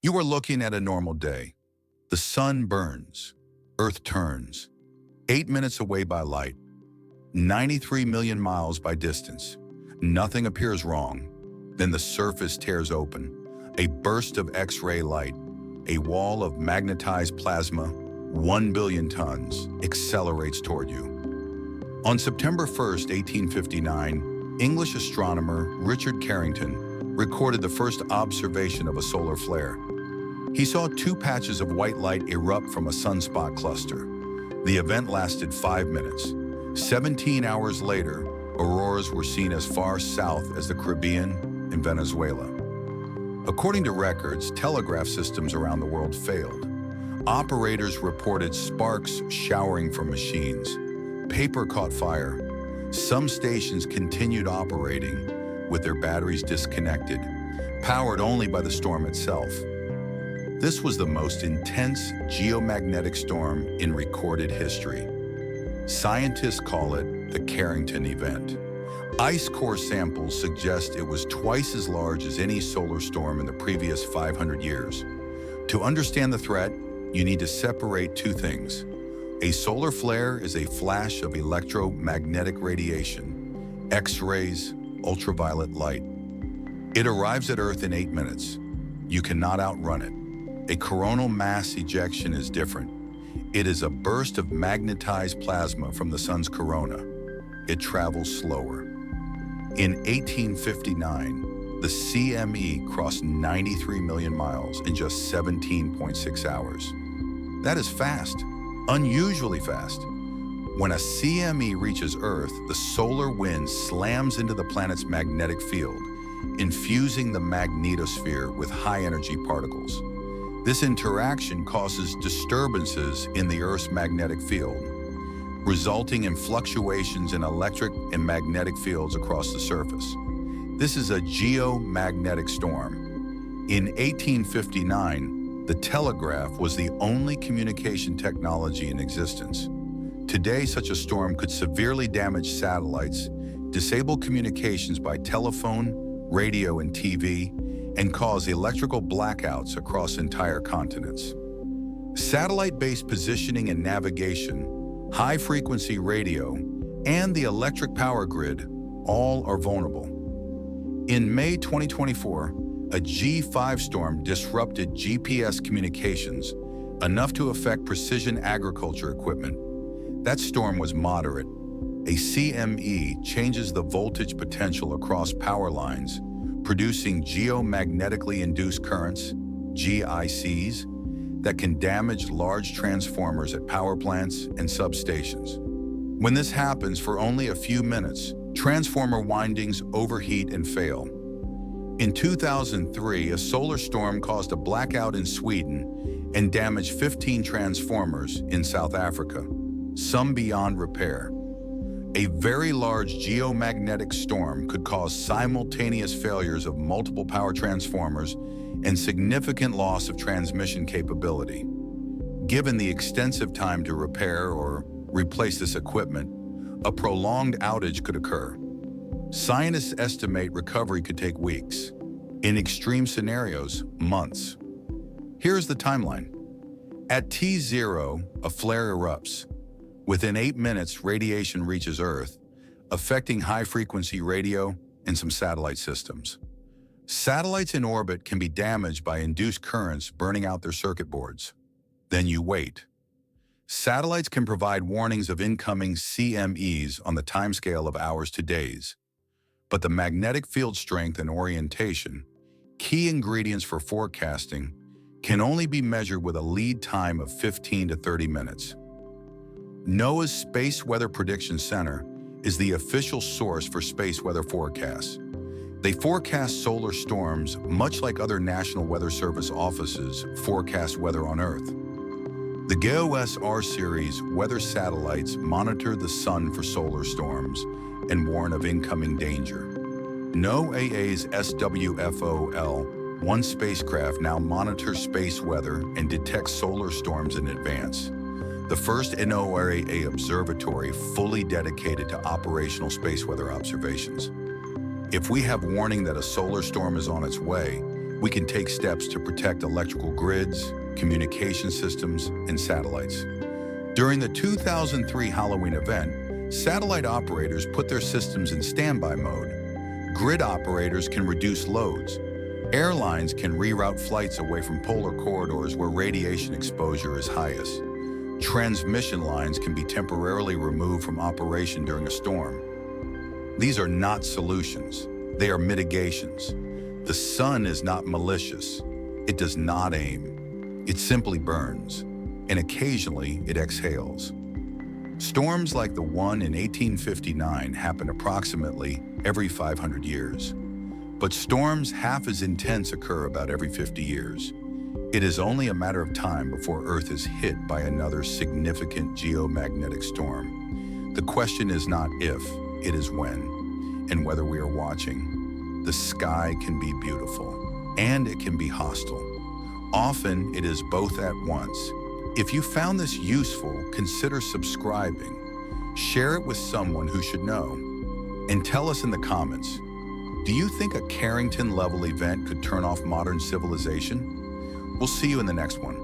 You are looking at a normal day. The sun burns, Earth turns. 8 minutes away by light, 93 million miles by distance. Nothing appears wrong. Then the surface tears open. A burst of X-ray light, a wall of magnetized plasma, 1 billion tons, accelerates toward you. On September 1st, 1859, English astronomer Richard Carrington recorded the first observation of a solar flare. He saw 2 patches of white light erupt from a sunspot cluster. The event lasted 5 minutes. 17 hours later, auroras were seen as far south as the Caribbean and Venezuela. According to records, telegraph systems around the world failed. Operators reported sparks showering from machines. Paper caught fire. Some stations continued operating with their batteries disconnected, powered only by the storm itself. This was the most intense geomagnetic storm in recorded history. Scientists call it the Carrington Event. Ice core samples suggest it was twice as large as any solar storm in the previous 500 years. To understand the threat, you need to separate 2 things. A solar flare is a flash of electromagnetic radiation, X-rays, ultraviolet light. It arrives at Earth in 8 minutes. You cannot outrun it. A coronal mass ejection is different. It is a burst of magnetized plasma from the sun's corona. It travels slower. In 1859, the CME crossed 93 million miles in just 17.6 hours. That is fast, unusually fast. When a CME reaches Earth, the solar wind slams into the planet's magnetic field, infusing the magnetosphere with high-energy particles. This interaction causes disturbances in the Earth's magnetic field, resulting in fluctuations in electric and magnetic fields across the surface. This is a geomagnetic storm. In 1859, the telegraph was the only communication technology in existence. Today, such a storm could severely damage satellites, disable communications by telephone, radio, and TV, and cause electrical blackouts across entire continents. Satellite-based positioning and navigation, high-frequency radio, and the electric power grid all are vulnerable. In May 2024, a G5 storm disrupted GPS communications, enough to affect precision agriculture equipment. That storm was moderate. A CME changes the voltage potential across power lines, producing geomagnetically induced currents, GICs, that can damage large transformers at power plants and substations. When this happens for only a few minutes, transformer windings overheat and fail. In 2003, a solar storm caused a blackout in Sweden and damaged 15 transformers in South Africa, some beyond repair. A very large geomagnetic storm could cause simultaneous failures of multiple power transformers and significant loss of transmission capability. Given the extensive time to repair or replace this equipment, a prolonged outage could occur. Scientists estimate recovery could take weeks. In extreme scenarios, months. Here's the timeline. At T0, a flare erupts. Within 8 minutes, radiation reaches Earth, affecting high-frequency radio and some satellite systems. Satellites in orbit can be damaged by induced currents burning out their circuit boards. Then you wait. Satellites can provide warnings of incoming CMEs on the timescale of hours to days. But the magnetic field strength and orientation, key ingredients for forecasting, can only be measured with a lead time of 15 to 30 minutes. NOAA's Space Weather Prediction Center is the official source for space weather forecasts. They forecast solar storms much like other National Weather Service offices forecast weather on Earth. The GEOS-R series weather satellites monitor the sun for solar storms and warn of incoming danger. NOAA's SWFOL-1 spacecraft now monitors space weather and detects solar storms in advance. The first NOAA observatory fully dedicated to operational space weather observations. If we have warning that a solar storm is on its way, we can take steps to protect electrical grids, communication systems, and satellites. During the 2003 Halloween event, satellite operators put their systems in standby mode. Grid operators can reduce loads. Airlines can reroute flights away from polar corridors where radiation exposure is highest. Transmission lines can be temporarily removed from operation during a storm. These are not solutions. They are mitigations. The sun is not malicious. It does not aim. It simply burns, and occasionally it exhales. Storms like the one in 1859 happen approximately every 500 years. But storms half as intense occur about every 50 years. It is only a matter of time before Earth is hit by another significant geomagnetic storm. The question is not if, it is when, and whether we are watching. The sky can be beautiful, and it can be hostile. Often, it is both at once. If you found this useful, consider subscribing. Share it with someone who should know. And tell us in the comments, do you think a Carrington-level event could turn off modern civilization? We'll see you in the next one.